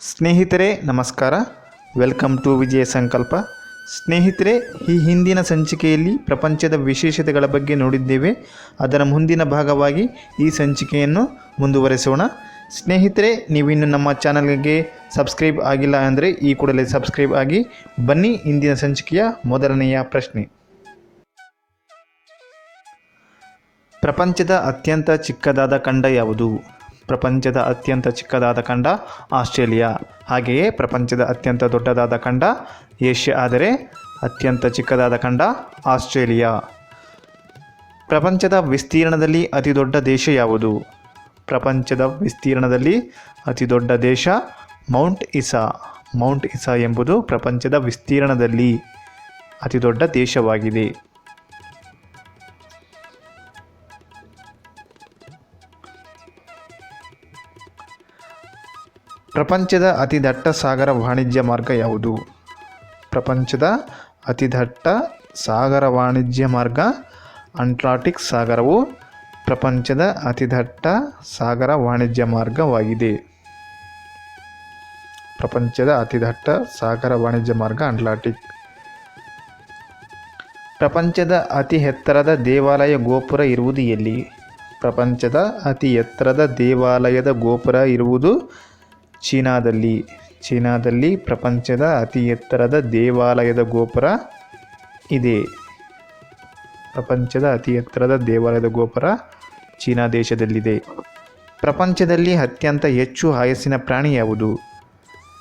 ಸ್ನೇಹಿತರೆ ನಮಸ್ಕಾರ. Welcome to ವಿಜಯ ಸಂಕಲ್ಪ. ಸ್ನೇಹಿತರೆ, ಈ ಹಿಂದಿನ ಸಂಚಿಕೆಯಲ್ಲಿ ಪ್ರಪಂಚದ ವಿಶೇಷತೆಗಳ ಬಗ್ಗೆ ನೋಡಿದ್ದೇವೆ. ಅದರ ಮುಂದಿನ ಭಾಗವಾಗಿ ಈ ಸಂಚಿಕೆಯನ್ನು ಮುಂದುವರೆಸೋಣ. ಸ್ನೇಹಿತರೆ, ನೀವಿನ್ನು ನಮ್ಮ ಚಾನಲ್ಗೆ ಸಬ್ಸ್ಕ್ರೈಬ್ ಆಗಿಲ್ಲ ಅಂದರೆ ಈ ಕೂಡಲೇ ಸಬ್ಸ್ಕ್ರೈಬ್ ಆಗಿ. ಬನ್ನಿ ಇಂದಿನ ಸಂಚಿಕೆಯ ಮೊದಲನೆಯ ಪ್ರಶ್ನೆ. ಪ್ರಪಂಚದ ಅತ್ಯಂತ ಚಿಕ್ಕದಾದ ಖಂಡ ಯಾವುದು? ಪ್ರಪಂಚದ ಅತ್ಯಂತ ಚಿಕ್ಕದಾದ ಖಂಡ ಆಸ್ಟ್ರೇಲಿಯಾ. ಹಾಗೆಯೇ ಪ್ರಪಂಚದ ಅತ್ಯಂತ ದೊಡ್ಡದಾದ ಖಂಡ ಏಷ್ಯಾ, ಆದರೆ ಅತ್ಯಂತ ಚಿಕ್ಕದಾದ ಖಂಡ ಆಸ್ಟ್ರೇಲಿಯಾ. ಪ್ರಪಂಚದ ವಿಸ್ತೀರ್ಣದಲ್ಲಿ ಅತಿ ದೊಡ್ಡ ದೇಶ ಯಾವುದು? ಪ್ರಪಂಚದ ವಿಸ್ತೀರ್ಣದಲ್ಲಿ ಅತಿ ದೊಡ್ಡ ದೇಶ ಮೌಂಟ್ ಇಸಾ. ಮೌಂಟ್ ಇಸಾ ಎಂಬುದು ಪ್ರಪಂಚದ ವಿಸ್ತೀರ್ಣದಲ್ಲಿ ಅತಿ ದೊಡ್ಡ ದೇಶವಾಗಿದೆ. ಪ್ರಪಂಚದ ಅತಿ ದಟ್ಟ ಸಾಗರ ವಾಣಿಜ್ಯ ಮಾರ್ಗ ಯಾವುದು? ಪ್ರಪಂಚದ ಅತಿ ದಟ್ಟ ಸಾಗರ ವಾಣಿಜ್ಯ ಮಾರ್ಗ ಅಟ್ಲಾಂಟಿಕ್ ಸಾಗರವು ಪ್ರಪಂಚದ ಅತಿ ದಟ್ಟ ಸಾಗರ ವಾಣಿಜ್ಯ ಮಾರ್ಗವಾಗಿದೆ. ಪ್ರಪಂಚದ ಅತಿ ದಟ್ಟ ಸಾಗರ ವಾಣಿಜ್ಯ ಮಾರ್ಗ ಅಟ್ಲಾಂಟಿಕ್. ಪ್ರಪಂಚದ ಅತಿ ಎತ್ತರದ ದೇವಾಲಯ ಗೋಪುರ ಇರುವುದು ಎಲ್ಲಿ? ಪ್ರಪಂಚದ ಅತಿ ಎತ್ತರದ ದೇವಾಲಯದ ಗೋಪುರ ಇರುವುದು ಚೀನಾದಲ್ಲಿ. ಚೀನಾದಲ್ಲಿ ಪ್ರಪಂಚದ ಅತಿ ಎತ್ತರದ ದೇವಾಲಯದ ಗೋಪುರ ಇದೆ. ಪ್ರಪಂಚದ ಅತಿ ಎತ್ತರದ ದೇವಾಲಯದ ಗೋಪುರ ಚೀನಾ ದೇಶದಲ್ಲಿದೆ. ಪ್ರಪಂಚದಲ್ಲಿ ಅತ್ಯಂತ ಹೆಚ್ಚು ಆಯಸ್ಸಿನ ಪ್ರಾಣಿ ಯಾವುದು?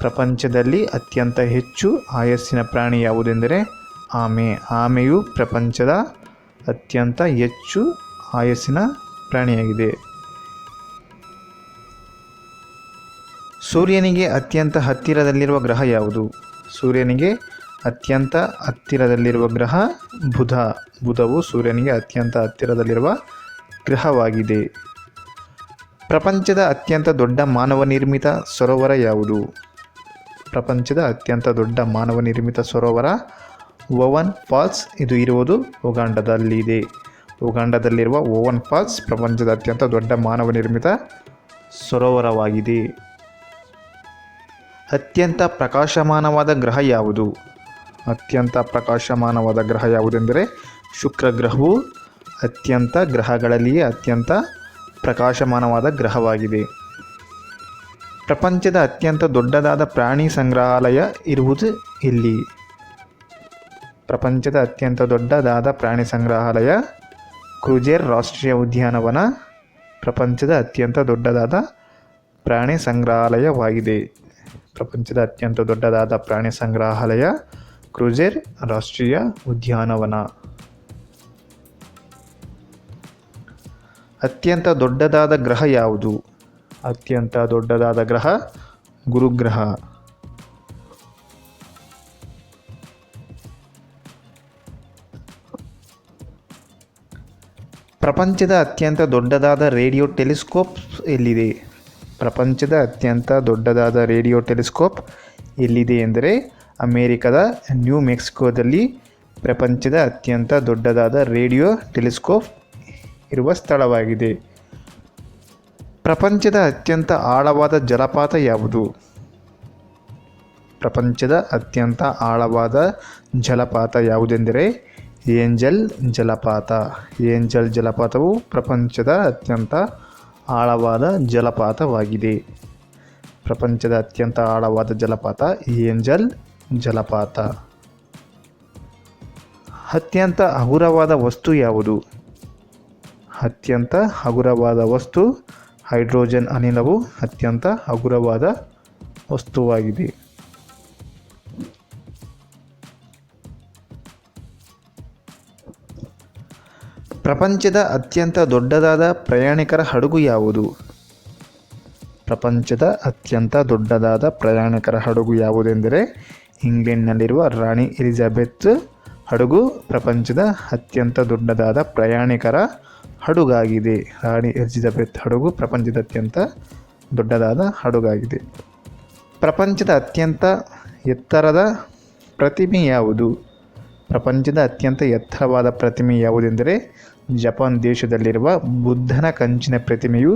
ಪ್ರಪಂಚದಲ್ಲಿ ಅತ್ಯಂತ ಹೆಚ್ಚು ಆಯಸ್ಸಿನ ಪ್ರಾಣಿ ಯಾವುದೆಂದರೆ ಆಮೆ. ಆಮೆಯು ಪ್ರಪಂಚದ ಅತ್ಯಂತ ಹೆಚ್ಚು ಆಯಸ್ಸಿನ ಪ್ರಾಣಿಯಾಗಿದೆ. ಸೂರ್ಯನಿಗೆ ಅತ್ಯಂತ ಹತ್ತಿರದಲ್ಲಿರುವ ಗ್ರಹ ಯಾವುದು? ಸೂರ್ಯನಿಗೆ ಅತ್ಯಂತ ಹತ್ತಿರದಲ್ಲಿರುವ ಗ್ರಹ ಬುಧ. ಬುಧವು ಸೂರ್ಯನಿಗೆ ಅತ್ಯಂತ ಹತ್ತಿರದಲ್ಲಿರುವ ಗ್ರಹವಾಗಿದೆ. ಪ್ರಪಂಚದ ಅತ್ಯಂತ ದೊಡ್ಡ ಮಾನವ ನಿರ್ಮಿತ ಸರೋವರ ಯಾವುದು? ಪ್ರಪಂಚದ ಅತ್ಯಂತ ದೊಡ್ಡ ಮಾನವ ನಿರ್ಮಿತ ಸರೋವರ ಓವನ್ ಫಾಲ್ಸ್. ಇದು ಇರುವುದು ಉಗಾಂಡದಲ್ಲಿದೆ. ಉಗಾಂಡದಲ್ಲಿರುವ ಓವನ್ ಫಾಲ್ಸ್ ಪ್ರಪಂಚದ ಅತ್ಯಂತ ದೊಡ್ಡ ಮಾನವ ನಿರ್ಮಿತ ಸರೋವರವಾಗಿದೆ. ಅತ್ಯಂತ ಪ್ರಕಾಶಮಾನವಾದ ಗ್ರಹ ಯಾವುದು? ಅತ್ಯಂತ ಪ್ರಕಾಶಮಾನವಾದ ಗ್ರಹ ಯಾವುದೆಂದರೆ ಶುಕ್ರ ಗ್ರಹವು ಅತ್ಯಂತ ಗ್ರಹಗಳಲ್ಲಿಯೇ ಅತ್ಯಂತ ಪ್ರಕಾಶಮಾನವಾದ ಗ್ರಹವಾಗಿದೆ. ಪ್ರಪಂಚದ ಅತ್ಯಂತ ದೊಡ್ಡದಾದ ಪ್ರಾಣಿ ಸಂಗ್ರಹಾಲಯ ಇರುವುದು ಎಲ್ಲಿ? ಪ್ರಪಂಚದ ಅತ್ಯಂತ ದೊಡ್ಡದಾದ ಪ್ರಾಣಿ ಸಂಗ್ರಹಾಲಯ ಕ್ರೂಜರ್ ರಾಷ್ಟ್ರೀಯ ಉದ್ಯಾನವನ ಪ್ರಪಂಚದ ಅತ್ಯಂತ ದೊಡ್ಡದಾದ ಪ್ರಾಣಿ ಸಂಗ್ರಹಾಲಯವಾಗಿದೆ. ಪ್ರಪಂಚದ ಅತ್ಯಂತ ದೊಡ್ಡದಾದ ಪ್ರಾಣಿ ಸಂಗ್ರಹಾಲಯ ಕ್ರೂಜರ್ ರಾಷ್ಟ್ರೀಯ ಉದ್ಯಾನವನ. ಅತ್ಯಂತ ದೊಡ್ಡದಾದ ಗ್ರಹ ಯಾವುದು? ಅತ್ಯಂತ ದೊಡ್ಡದಾದ ಗ್ರಹ ಗುರುಗ್ರಹ. ಪ್ರಪಂಚದ ಅತ್ಯಂತ ದೊಡ್ಡದಾದ ರೇಡಿಯೋ ಟೆಲಿಸ್ಕೋಪ್ ಎಲ್ಲಿದೆ? ಪ್ರಪಂಚದ ಅತ್ಯಂತ ದೊಡ್ಡದಾದ ರೇಡಿಯೋ ಟೆಲಿಸ್ಕೋಪ್ ಎಲ್ಲಿದೆ ಎಂದರೆ ಅಮೇರಿಕದ ನ್ಯೂ ಮೆಕ್ಸಿಕೋದಲ್ಲಿ ಪ್ರಪಂಚದ ಅತ್ಯಂತ ದೊಡ್ಡದಾದ ರೇಡಿಯೋ ಟೆಲಿಸ್ಕೋಪ್ ಇರುವ ಸ್ಥಳವಾಗಿದೆ. ಪ್ರಪಂಚದ ಅತ್ಯಂತ ಆಳವಾದ ಜಲಪಾತ ಯಾವುದು? ಪ್ರಪಂಚದ ಅತ್ಯಂತ ಆಳವಾದ ಜಲಪಾತ ಯಾವುದೆಂದರೆ ಏಂಜಲ್ ಜಲಪಾತ. ಏಂಜಲ್ ಜಲಪಾತವು ಪ್ರಪಂಚದ ಅತ್ಯಂತ ಆಳವಾದ ಜಲಪಾತವಾಗಿದೆ. ಪ್ರಪಂಚದ ಅತ್ಯಂತ ಆಳವಾದ ಜಲಪಾತ ಏಂಜಲ್ ಜಲಪಾತ. ಅತ್ಯಂತ ಹಗುರವಾದ ವಸ್ತು ಯಾವುದು? ಅತ್ಯಂತ ಹಗುರವಾದ ವಸ್ತು ಹೈಡ್ರೋಜನ್ ಅನಿಲವು ಅತ್ಯಂತ ಹಗುರವಾದ ವಸ್ತುವಾಗಿದೆ. ಪ್ರಪಂಚದ ಅತ್ಯಂತ ದೊಡ್ಡದಾದ ಪ್ರಯಾಣಿಕರ ಹಡಗು ಯಾವುದು? ಪ್ರಪಂಚದ ಅತ್ಯಂತ ದೊಡ್ಡದಾದ ಪ್ರಯಾಣಿಕರ ಹಡಗು ಯಾವುದೆಂದರೆ ಇಂಗ್ಲೆಂಡ್ನಲ್ಲಿರುವ ರಾಣಿ ಎಲಿಜಬೆತ್ ಹಡಗು ಪ್ರಪಂಚದ ಅತ್ಯಂತ ದೊಡ್ಡದಾದ ಪ್ರಯಾಣಿಕರ ಹಡಗಾಗಿದೆ. ರಾಣಿ ಎಲಿಜಬೆತ್ ಹಡಗು ಪ್ರಪಂಚದ ಅತ್ಯಂತ ದೊಡ್ಡದಾದ ಹಡಗಾಗಿದೆ. ಪ್ರಪಂಚದ ಅತ್ಯಂತ ಎತ್ತರದ ಪ್ರತಿಮೆ ಯಾವುದು? ಪ್ರಪಂಚದ ಅತ್ಯಂತ ಎತ್ತರವಾದ ಪ್ರತಿಮೆ ಯಾವುದೆಂದರೆ ಜಪಾನ್ ದೇಶದಲ್ಲಿರುವ ಬುದ್ಧನ ಕಂಚಿನ ಪ್ರತಿಮೆಯು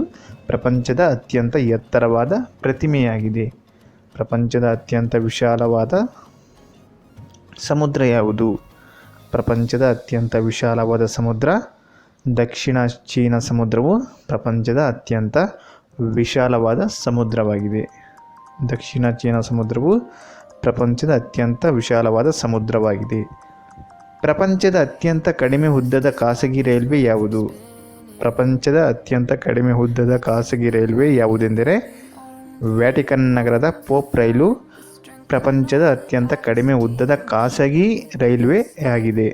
ಪ್ರಪಂಚದ ಅತ್ಯಂತ ಎತ್ತರವಾದ ಪ್ರತಿಮೆಯಾಗಿದೆ. ಪ್ರಪಂಚದ ಅತ್ಯಂತ ವಿಶಾಲವಾದ ಸಮುದ್ರ ಯಾವುದು? ಪ್ರಪಂಚದ ಅತ್ಯಂತ ವಿಶಾಲವಾದ ಸಮುದ್ರ ದಕ್ಷಿಣ ಚೀನಾ ಸಮುದ್ರವು ಪ್ರಪಂಚದ ಅತ್ಯಂತ ವಿಶಾಲವಾದ ಸಮುದ್ರವಾಗಿದೆ. ದಕ್ಷಿಣ ಚೀನಾ ಸಮುದ್ರವು ಪ್ರಪಂಚದ ಅತ್ಯಂತ ವಿಶಾಲವಾದ ಸಮುದ್ರವಾಗಿದೆ. ಪ್ರಪಂಚದ ಅತ್ಯಂತ ಕಡಿಮೆ ಉದ್ದದ ಖಾಸಗಿ ರೈಲ್ವೆ ಯಾವುದು? ಪ್ರಪಂಚದ ಅತ್ಯಂತ ಕಡಿಮೆ ಉದ್ದದ ಖಾಸಗಿ ರೈಲ್ವೆ ಯಾವುದೆಂದರೆ ವ್ಯಾಟಿಕನ್ ನಗರದ ಪೋಪ್ ರೈಲು ಪ್ರಪಂಚದ ಅತ್ಯಂತ ಕಡಿಮೆ ಉದ್ದದ ಖಾಸಗಿ ರೈಲ್ವೆ ಆಗಿದೆ.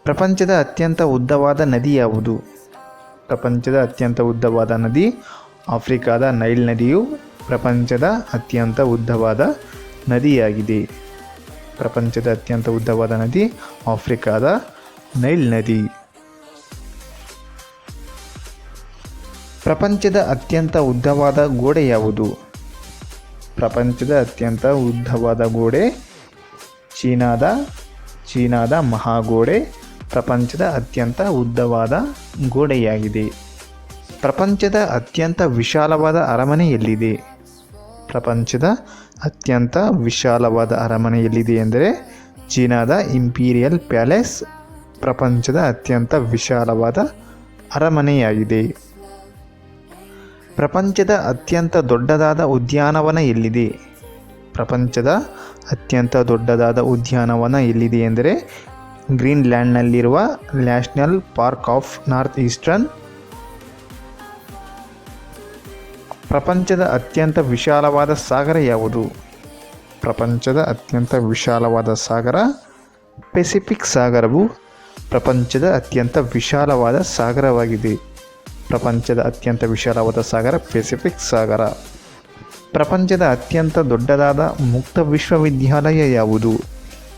ಪ್ರಪಂಚದ ಅತ್ಯಂತ ಉದ್ದವಾದ ನದಿ ಯಾವುದು? ಪ್ರಪಂಚದ ಅತ್ಯಂತ ಉದ್ದವಾದ ನದಿ ಆಫ್ರಿಕಾದ ನೈಲ್ ನದಿಯು ಪ್ರಪಂಚದ ಅತ್ಯಂತ ಉದ್ದವಾದ ನದಿಯಾಗಿದೆ. ಪ್ರಪಂಚದ ಅತ್ಯಂತ ಉದ್ದವಾದ ನದಿ ಆಫ್ರಿಕಾದ ನೈಲ್ ನದಿ. ಪ್ರಪಂಚದ ಅತ್ಯಂತ ಉದ್ದವಾದ ಗೋಡೆ ಯಾವುದು? ಪ್ರಪಂಚದ ಅತ್ಯಂತ ಉದ್ದವಾದ ಗೋಡೆ ಚೀನಾದ ಮಹಾಗೋಡೆ ಪ್ರಪಂಚದ ಅತ್ಯಂತ ಉದ್ದವಾದ ಗೋಡೆಯಾಗಿದೆ. ಪ್ರಪಂಚದ ಅತ್ಯಂತ ವಿಶಾಲವಾದ ಅರಮನೆ ಎಲ್ಲಿದೆ? ಪ್ರಪಂಚದ ಅತ್ಯಂತ ವಿಶಾಲವಾದ ಅರಮನೆ ಎಲ್ಲಿದೆ ಎಂದರೆ ಚೀನಾದ ಇಂಪೀರಿಯಲ್ ಪ್ಯಾಲೇಸ್ ಪ್ರಪಂಚದ ಅತ್ಯಂತ ವಿಶಾಲವಾದ ಅರಮನೆಯಾಗಿದೆ. ಪ್ರಪಂಚದ ಅತ್ಯಂತ ದೊಡ್ಡದಾದ ಉದ್ಯಾನವನ ಎಲ್ಲಿದೆ? ಪ್ರಪಂಚದ ಅತ್ಯಂತ ದೊಡ್ಡದಾದ ಉದ್ಯಾನವನ ಎಲ್ಲಿದೆ ಎಂದರೆ ಗ್ರೀನ್ಲ್ಯಾಂಡ್ನಲ್ಲಿರುವ national park of north eastern. ಪ್ರಪಂಚದ ಅತ್ಯಂತ ವಿಶಾಲವಾದ ಸಾಗರ ಯಾವುದು? ಪ್ರಪಂಚದ ಅತ್ಯಂತ ವಿಶಾಲವಾದ ಸಾಗರ ಪೆಸಿಫಿಕ್ ಸಾಗರವು ಪ್ರಪಂಚದ ಅತ್ಯಂತ ವಿಶಾಲವಾದ ಸಾಗರವಾಗಿದೆ. ಪ್ರಪಂಚದ ಅತ್ಯಂತ ವಿಶಾಲವಾದ ಸಾಗರ ಪೆಸಿಫಿಕ್ ಸಾಗರ. ಪ್ರಪಂಚದ ಅತ್ಯಂತ ದೊಡ್ಡದಾದ ಮುಕ್ತ ವಿಶ್ವವಿದ್ಯಾಲಯ ಯಾವುದು?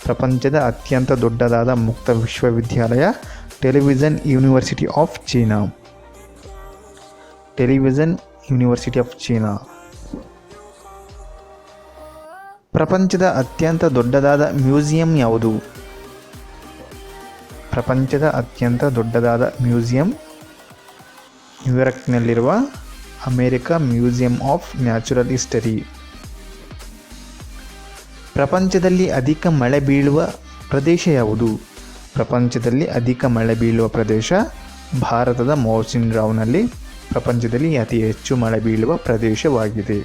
ಪ್ರಪಂಚದ ಅತ್ಯಂತ ದೊಡ್ಡದಾದ ಮುಕ್ತ ವಿಶ್ವವಿದ್ಯಾಲಯ television university of China. Television university of China. ಪ್ರಪಂಚದ ಅತ್ಯಂತ ದೊಡ್ಡದಾದ ಮ್ಯೂಸಿಯಂ ಯಾವುದು? ಪ್ರಪಂಚದ ಅತ್ಯಂತ ದೊಡ್ಡದಾದ ಮ್ಯೂಸಿಯಂ ನ್ಯೂಯಾರ್ಕ್ನಲ್ಲಿರುವ America museum of natural history. ಪ್ರಪಂಚದಲ್ಲಿ ಅಧಿಕ ಮಳೆ ಬೀಳುವ ಪ್ರದೇಶ ಯಾವುದು? ಪ್ರಪಂಚದಲ್ಲಿ ಅಧಿಕ ಮಳೆ ಬೀಳುವ ಪ್ರದೇಶ ಭಾರತದ ಮೌಸಿನ್ರಾವ್ನಲ್ಲಿ ಪ್ರಪಂಚದಲ್ಲಿ ಅತಿ ಹೆಚ್ಚು ಮಳೆ ಬೀಳುವ ಪ್ರದೇಶವಾಗಿದೆ.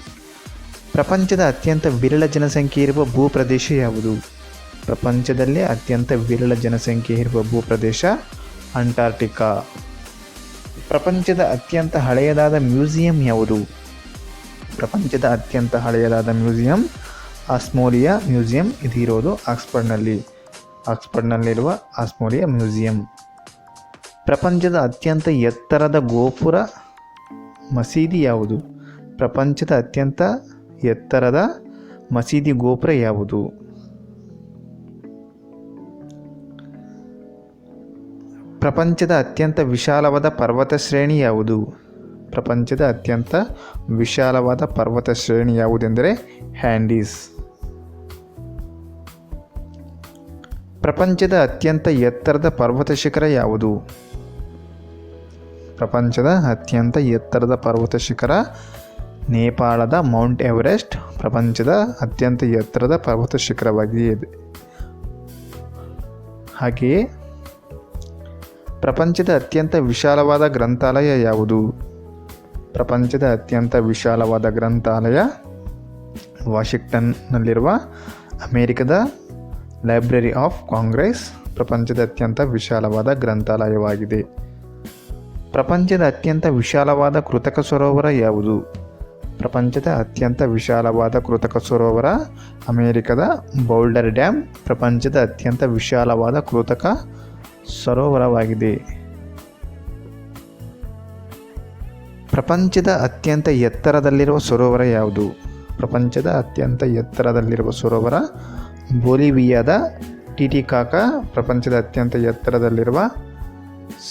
ಪ್ರಪಂಚದ ಅತ್ಯಂತ ವಿರಳ ಜನಸಂಖ್ಯೆ ಇರುವ ಭೂಪ್ರದೇಶ ಯಾವುದು? ಪ್ರಪಂಚದಲ್ಲೇ ಅತ್ಯಂತ ವಿರಳ ಜನಸಂಖ್ಯೆ ಇರುವ ಭೂಪ್ರದೇಶ ಅಂಟಾರ್ಟಿಕಾ. ಪ್ರಪಂಚದ ಅತ್ಯಂತ ಹಳೆಯದಾದ ಮ್ಯೂಸಿಯಂ ಯಾವುದು? ಪ್ರಪಂಚದ ಅತ್ಯಂತ ಹಳೆಯದಾದ ಮ್ಯೂಸಿಯಂ ಆಸ್ಮೋಲಿಯಾ ಮ್ಯೂಸಿಯಂ. ಇದಿರೋದು ಆಕ್ಸ್ಫರ್ಡ್ನಲ್ಲಿರುವ ಆಸ್ಮೋಲಿಯಾ ಮ್ಯೂಸಿಯಂ. ಪ್ರಪಂಚದ ಅತ್ಯಂತ ಎತ್ತರದ ಗೋಪುರ ಮಸೀದಿ ಯಾವುದು? ಪ್ರಪಂಚದ ಅತ್ಯಂತ ಎತ್ತರದ ಮಸೀದಿ ಗೋಪುರ ಯಾವುದು? ಪ್ರಪಂಚದ ಅತ್ಯಂತ ವಿಶಾಲವಾದ ಪರ್ವತ ಶ್ರೇಣಿ ಯಾವುದು? ಪ್ರಪಂಚದ ಅತ್ಯಂತ ವಿಶಾಲವಾದ ಪರ್ವತ ಶ್ರೇಣಿ ಯಾವುದೆಂದರೆ ಹ್ಯಾಂಡೀಸ್. ಪ್ರಪಂಚದ ಅತ್ಯಂತ ಎತ್ತರದ ಪರ್ವತ ಶಿಖರ ಯಾವುದು? ಪ್ರಪಂಚದ ಅತ್ಯಂತ ಎತ್ತರದ ಪರ್ವತ ಶಿಖರ ನೇಪಾಳದ ಮೌಂಟ್ ಎವರೆಸ್ಟ್ ಪ್ರಪಂಚದ ಅತ್ಯಂತ ಎತ್ತರದ ಪರ್ವತ ಶಿಖರವಾಗಿದೆ. ಹಾಗೆಯೇ ಪ್ರಪಂಚದ ಅತ್ಯಂತ ವಿಶಾಲವಾದ ಗ್ರಂಥಾಲಯ ಯಾವುದು? ಪ್ರಪಂಚದ ಅತ್ಯಂತ ವಿಶಾಲವಾದ ಗ್ರಂಥಾಲಯ ವಾಷಿಂಗ್ಟನ್ನಲ್ಲಿರುವ ಅಮೇರಿಕದ ಲೈಬ್ರರಿ ಆಫ್ ಕಾಂಗ್ರೆಸ್ ಪ್ರಪಂಚದ ಅತ್ಯಂತ ವಿಶಾಲವಾದ ಗ್ರಂಥಾಲಯವಾಗಿದೆ. ಪ್ರಪಂಚದ ಅತ್ಯಂತ ವಿಶಾಲವಾದ ಕೃತಕ ಸರೋವರ ಯಾವುದು? ಪ್ರಪಂಚದ ಅತ್ಯಂತ ವಿಶಾಲವಾದ ಕೃತಕ ಸರೋವರ ಅಮೇರಿಕದ ಬೌಲ್ಡರ್ ಡ್ಯಾಮ್ ಪ್ರಪಂಚದ ಅತ್ಯಂತ ವಿಶಾಲವಾದ ಕೃತಕ ಸರೋವರವಾಗಿದೆ. ಪ್ರಪಂಚದ ಅತ್ಯಂತ ಎತ್ತರದಲ್ಲಿರುವ ಸರೋವರ ಯಾವುದು? ಪ್ರಪಂಚದ ಅತ್ಯಂತ ಎತ್ತರದಲ್ಲಿರುವ ಸರೋವರ ಬೊಲಿವಿಯಾದ ಟಿಟಿಕಾಕಾ ಪ್ರಪಂಚದ ಅತ್ಯಂತ ಎತ್ತರದಲ್ಲಿರುವ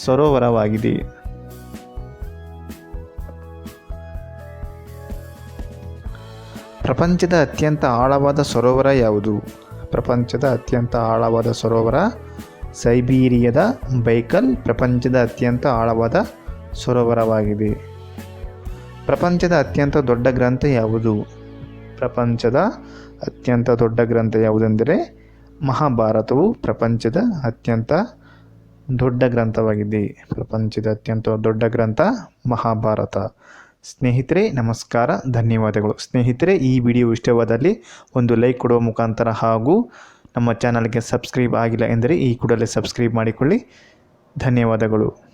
ಸರೋವರವಾಗಿದೆ. ಪ್ರಪಂಚದ ಅತ್ಯಂತ ಆಳವಾದ ಸರೋವರ ಯಾವುದು? ಪ್ರಪಂಚದ ಅತ್ಯಂತ ಆಳವಾದ ಸರೋವರ ಸೈಬೀರಿಯಾದ ಬೈಕಲ್ ಪ್ರಪಂಚದ ಅತ್ಯಂತ ಆಳವಾದ ಸರೋವರವಾಗಿದೆ. ಪ್ರಪಂಚದ ಅತ್ಯಂತ ದೊಡ್ಡ ಗ್ರಂಥ ಯಾವುದು? ಪ್ರಪಂಚದ ಅತ್ಯಂತ ದೊಡ್ಡ ಗ್ರಂಥ ಯಾವುದೆಂದರೆ ಮಹಾಭಾರತವು ಪ್ರಪಂಚದ ಅತ್ಯಂತ ದೊಡ್ಡ ಗ್ರಂಥವಾಗಿದೆ. ಪ್ರಪಂಚದ ಅತ್ಯಂತ ದೊಡ್ಡ ಗ್ರಂಥ ಮಹಾಭಾರತ. ಸ್ನೇಹಿತರೆ ನಮಸ್ಕಾರ, ಧನ್ಯವಾದಗಳು. ಸ್ನೇಹಿತರೆ, ಈ ವಿಡಿಯೋ ಇಷ್ಟವಾದಲ್ಲಿ ಒಂದು ಲೈಕ್ ಕೊಡುವ ಮುಖಾಂತರ ಹಾಗೂ ನಮ್ಮ ಚಾನಲ್ಗೆ ಸಬ್ಸ್ಕ್ರೈಬ್ ಆಗಿಲ್ಲ ಎಂದರೆ ಈ ಕೂಡಲೇ ಸಬ್ಸ್ಕ್ರೈಬ್ ಮಾಡಿಕೊಳ್ಳಿ. ಧನ್ಯವಾದಗಳು.